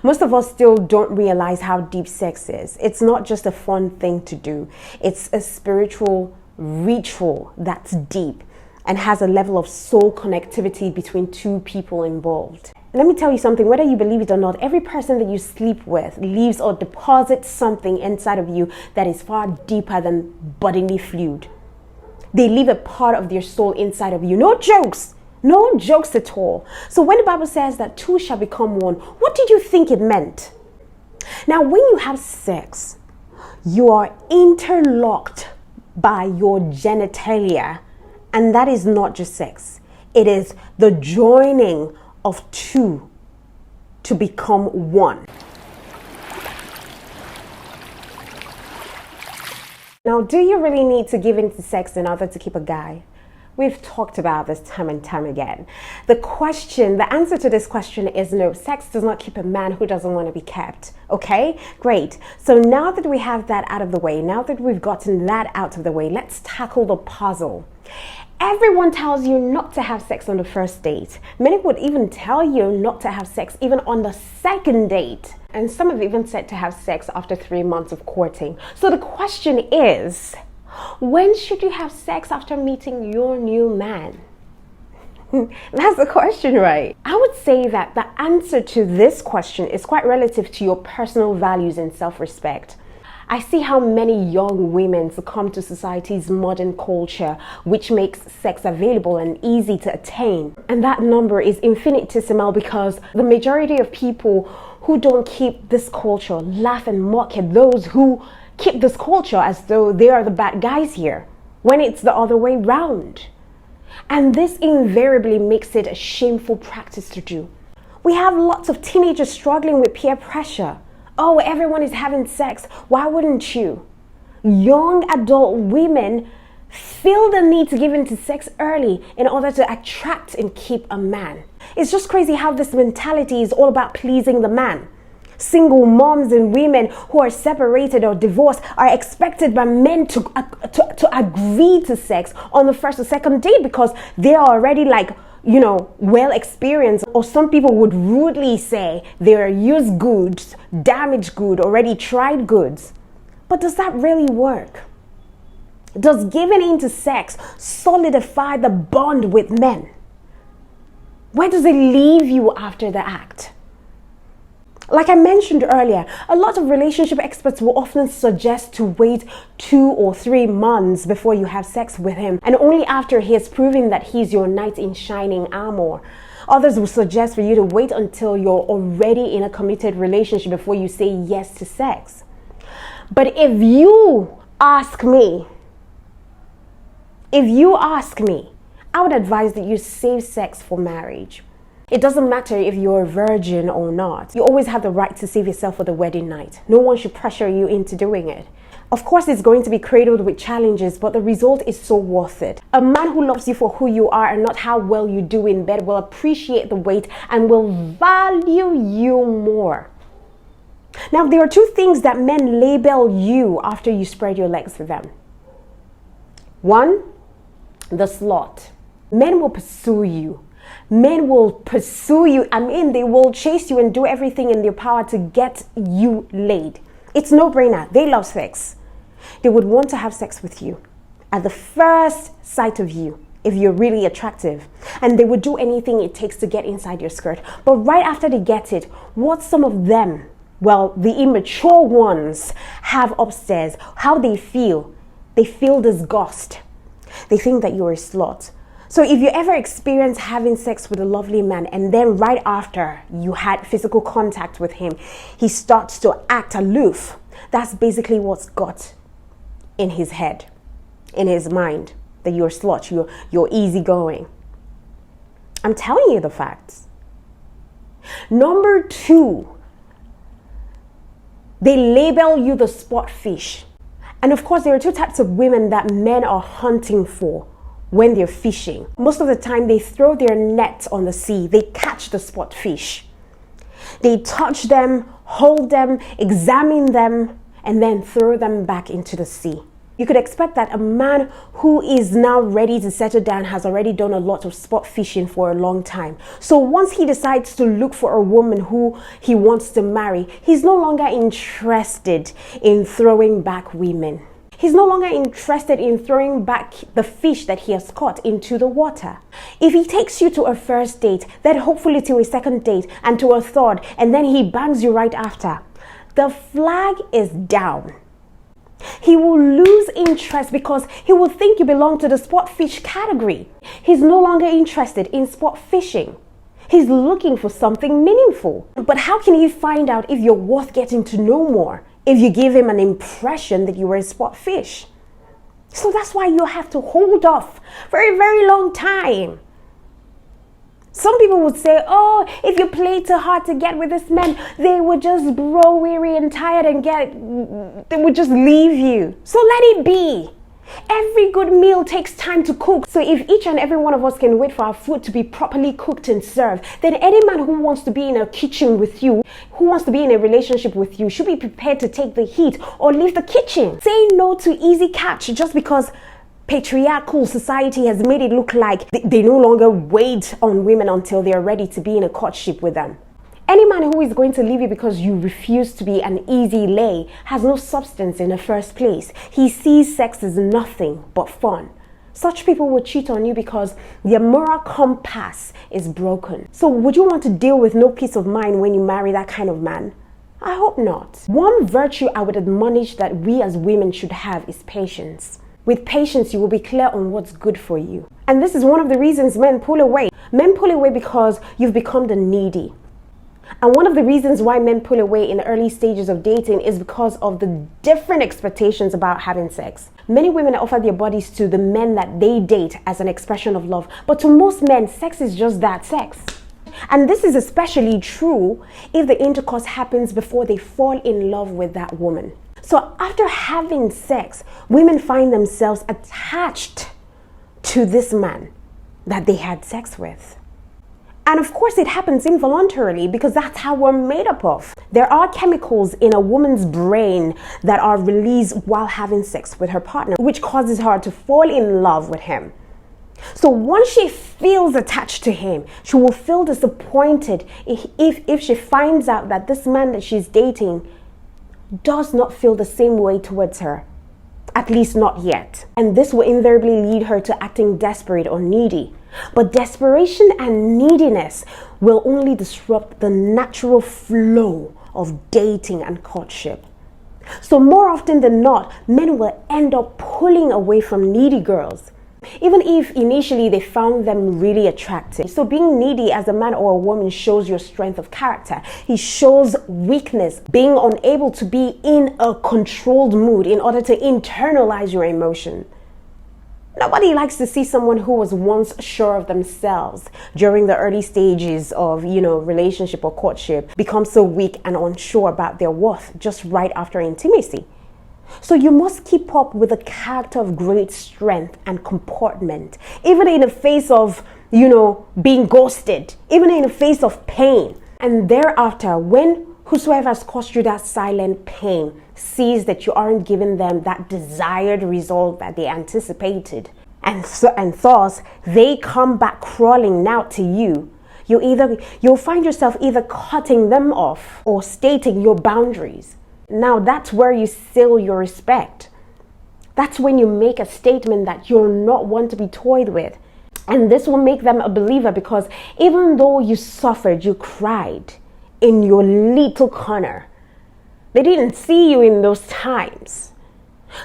Most of us still don't realize how deep sex is. It's not just a fun thing to do. It's a spiritual ritual that's deep and has a level of soul connectivity between two people involved. Let me tell you something, whether you believe it or not, every person that you sleep with leaves or deposits something inside of you that is far deeper than bodily fluid. They leave a part of their soul inside of you. No jokes. No jokes at all. So when the Bible says that two shall become one, what did you think it meant? Now, when you have sex, you are interlocked by your genitalia, and that is not just sex. It is the joining of two to become one. Now, do you really need to give in to sex in order to keep a guy? We've talked about this time and time again. The answer to this question is no. Sex does not keep a man who doesn't want to be kept. Okay, great. So now that we have that out of the way, now that we've gotten that out of the way, let's tackle the puzzle. Everyone tells you not to have sex on the first date. Many would even tell you not to have sex even on the second date. And some have even said to have sex after 3 months of courting. So the question is, when should you have sex after meeting your new man? That's the question, right? I would say that the answer to this question is quite relative to your personal values and self-respect. I see how many young women succumb to society's modern culture, which makes sex available and easy to attain. And that number is infinitesimal because the majority of people who don't keep this culture laugh and mock at those who keep this culture as though they are the bad guys here, when it's the other way round. And this invariably makes it a shameful practice to do. We have lots of teenagers struggling with peer pressure. Oh, everyone is having sex. Why wouldn't you? Young adult women feel the need to give in to sex early in order to attract and keep a man. It's just crazy how this mentality is all about pleasing the man. Single moms and women who are separated or divorced are expected by men to agree to sex on the first or second date because they are already well experienced, or some people would rudely say they're used goods, damaged goods, already tried goods. But does that really work? Does giving in to sex solidify the bond with men? Where does it leave you after the act? Like I mentioned earlier, a lot of relationship experts will often suggest to wait 2 or 3 months before you have sex with him, and only after he has proven that he's your knight in shining armor. Others will suggest for you to wait until you're already in a committed relationship before you say yes to sex. But if you ask me, I would advise that you save sex for marriage. It doesn't matter if you're a virgin or not. You always have the right to save yourself for the wedding night. No one should pressure you into doing it. Of course, it's going to be cradled with challenges, but the result is so worth it. A man who loves you for who you are and not how well you do in bed will appreciate the wait and will value you more. Now, there are 2 things that men label you after you spread your legs for them. 1, the slut. Men will pursue you. Men will pursue you. They will chase you and do everything in their power to get you laid. It's no brainer. They love sex. They would want to have sex with you at the first sight of you if you're really attractive. And they would do anything it takes to get inside your skirt. But right after they get it, what some of them, the immature ones, have upstairs, how they feel disgust. They think that you're a slut. So if you ever experience having sex with a lovely man and then right after you had physical contact with him, he starts to act aloof, that's basically what's got in his head, in his mind, that you're a slut, you're easygoing. I'm telling you the facts. Number 2, they label you the spot fish. And of course, there are 2 types of women that men are hunting for when they're fishing. Most of the time, they throw their net on the sea. They catch the spot fish. They touch them, hold them, examine them, and then throw them back into the sea. You could expect that a man who is now ready to settle down has already done a lot of sport fishing for a long time. So once he decides to look for a woman who he wants to marry, he's no longer interested in throwing back women. He's no longer interested in throwing back the fish that he has caught into the water. If he takes you to a first date, then hopefully to a second date and to a third, and then he bangs you right after, the flag is down. He will lose interest because he will think you belong to the sport fish category. He's no longer interested in sport fishing. He's looking for something meaningful. But how can he find out if you're worth getting to know more if you give him an impression that you were a sport fish? So that's why you have to hold off for a very long time. Some people would say, oh, if you play too hard to get with this man, they would just grow weary and tired and they would just leave you. So let it be. Every good meal takes time to cook. So if each and every one of us can wait for our food to be properly cooked and served, then any man who wants to be in a kitchen with you, who wants to be in a relationship with you, should be prepared to take the heat or leave the kitchen. Say no to easy catch just because patriarchal society has made it look like they no longer wait on women until they are ready to be in a courtship with them. Any man who is going to leave you because you refuse to be an easy lay has no substance in the first place. He sees sex as nothing but fun. Such people will cheat on you because their moral compass is broken. So would you want to deal with no peace of mind when you marry that kind of man? I hope not. One virtue I would admonish that we as women should have is patience. With patience, you will be clear on what's good for you. And this is one of the reasons men pull away. Men pull away because you've become the needy. And one of the reasons why men pull away in the early stages of dating is because of the different expectations about having sex. Many women offer their bodies to the men that they date as an expression of love. But to most men, sex is just that, sex. And this is especially true if the intercourse happens before they fall in love with that woman. So after having sex, women find themselves attached to this man that they had sex with. And of course, it happens involuntarily because that's how we're made up of. There are chemicals in a woman's brain that are released while having sex with her partner, which causes her to fall in love with him. So once she feels attached to him, she will feel disappointed if she finds out that this man that she's dating does not feel the same way towards her, at least not yet. And this will invariably lead her to acting desperate or needy. But desperation and neediness will only disrupt the natural flow of dating and courtship. So more often than not, men will end up pulling away from needy girls, even if initially they found them really attractive. So being needy as a man or a woman shows your strength of character. It shows weakness, being unable to be in a controlled mood in order to internalize your emotion. Nobody likes to see someone who was once sure of themselves during the early stages of, relationship or courtship become so weak and unsure about their worth just right after intimacy. So you must keep up with a character of great strength and comportment, even in the face of, being ghosted, even in the face of pain. And thereafter, when whosoever has caused you that silent pain sees that you aren't giving them that desired result that they anticipated, and thus they come back crawling now to you, you'll find yourself either cutting them off or stating your boundaries. Now that's where you seal your respect. That's when you make a statement that you're not one to be toyed with. And this will make them a believer because even though you suffered, you cried in your little corner, they didn't see you in those times.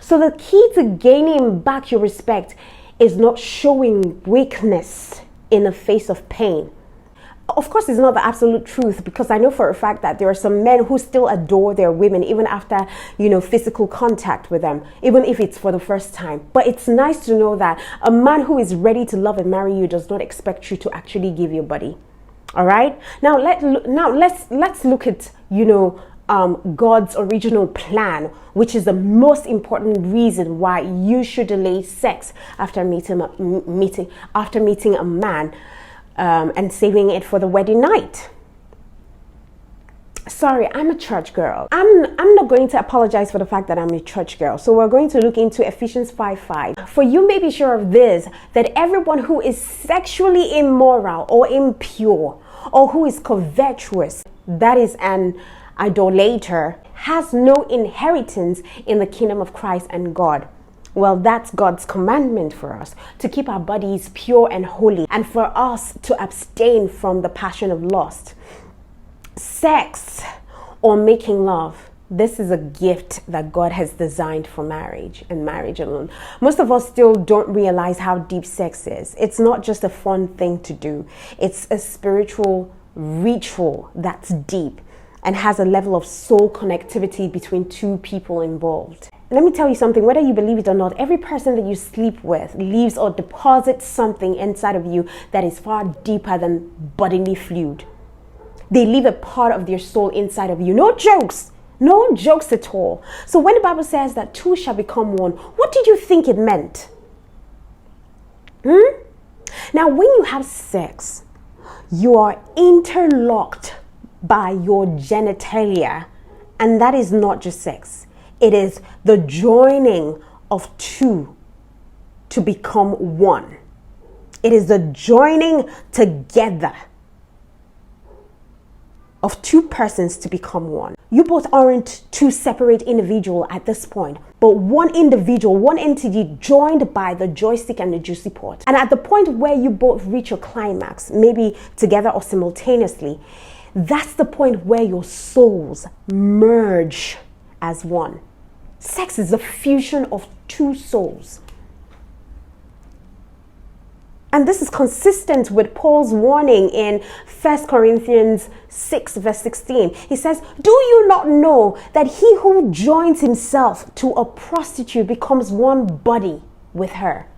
So the key to gaining back your respect is not showing weakness in the face of pain. Of course, it's not the absolute truth because I know for a fact that there are some men who still adore their women even after, physical contact with them, even if it's for the first time. But it's nice to know that a man who is ready to love and marry you does not expect you to actually give your body. All right. Now let's look at, God's original plan, which is the most important reason why you should delay sex after meeting a man. And saving it for the wedding night. Sorry, I'm a church girl. I'm not going to apologize for the fact that I'm a church girl. So we're going to look into Ephesians 5:5. For you may be sure of this, that everyone who is sexually immoral or impure, or who is covetous, that is an idolater, has no inheritance in the kingdom of Christ and God. Well, that's God's commandment for us, to keep our bodies pure and holy, and for us to abstain from the passion of lust. Sex or making love, this is a gift that God has designed for marriage and marriage alone. Most of us still don't realize how deep sex is. It's not just a fun thing to do. It's a spiritual ritual that's deep and has a level of soul connectivity between two people involved. Let me tell you something, whether you believe it or not, every person that you sleep with leaves or deposits something inside of you that is far deeper than bodily fluid. They leave a part of their soul inside of you. No jokes at all. So when the Bible says that two shall become one, what did you think it meant? Now, when you have sex, you are interlocked by your genitalia, and that is not just sex. It is the joining of two to become one. It is the joining together of two persons to become one. You both aren't two separate individuals at this point, but one individual, one entity joined by the joystick and the juicy port. And at the point where you both reach your climax, maybe together or simultaneously, that's the point where your souls merge as one. Sex is the fusion of two souls. And this is consistent with Paul's warning in 1 Corinthians 6 verse 16. He says, do you not know that he who joins himself to a prostitute becomes one body with her?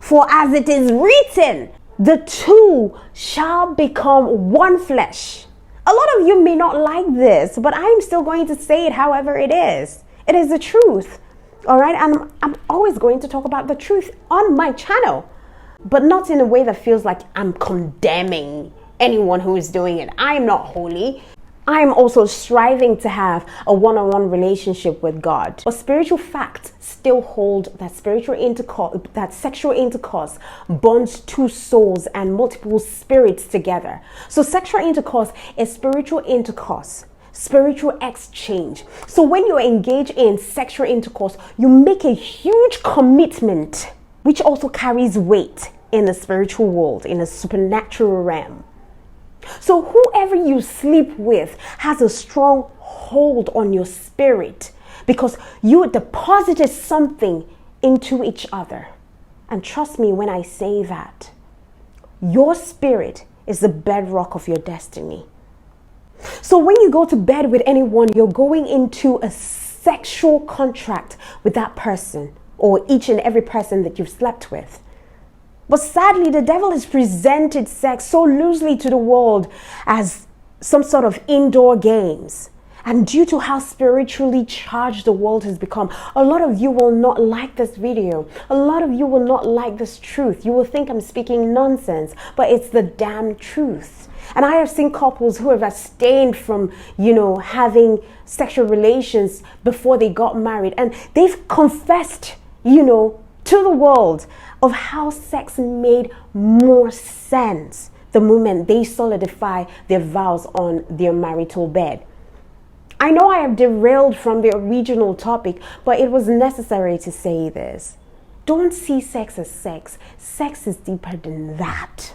For as it is written, the two shall become one flesh. A lot of you may not like this, but I'm still going to say it however it is. It is the truth. All right, and I'm always going to talk about the truth on my channel, but not in a way that feels like I'm condemning anyone who is doing it. I am not holy. I am also striving to have a one-on-one relationship with God. But spiritual facts still hold that sexual intercourse bonds two souls and multiple spirits together. So sexual intercourse is spiritual intercourse, spiritual exchange. So when you engage in sexual intercourse, you make a huge commitment, which also carries weight in the spiritual world, in the supernatural realm. So whoever you sleep with has a strong hold on your spirit because you deposited something into each other. And trust me when I say that, your spirit is the bedrock of your destiny. So when you go to bed with anyone, you're going into a sexual contract with that person or each and every person that you've slept with. But sadly, the devil has presented sex so loosely to the world as some sort of indoor games. And due to how spiritually charged the world has become, a lot of you will not like this video. A lot of you will not like this truth. You will think I'm speaking nonsense, but it's the damn truth. And I have seen couples who have abstained from, having sexual relations before they got married. And they've confessed, to the world of how sex made more sense the moment they solidify their vows on their marital bed. I know I have derailed from the original topic, but it was necessary to say this. Don't see sex as sex. Sex is deeper than that.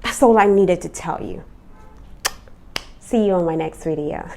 That's all I needed to tell you. See you on my next video.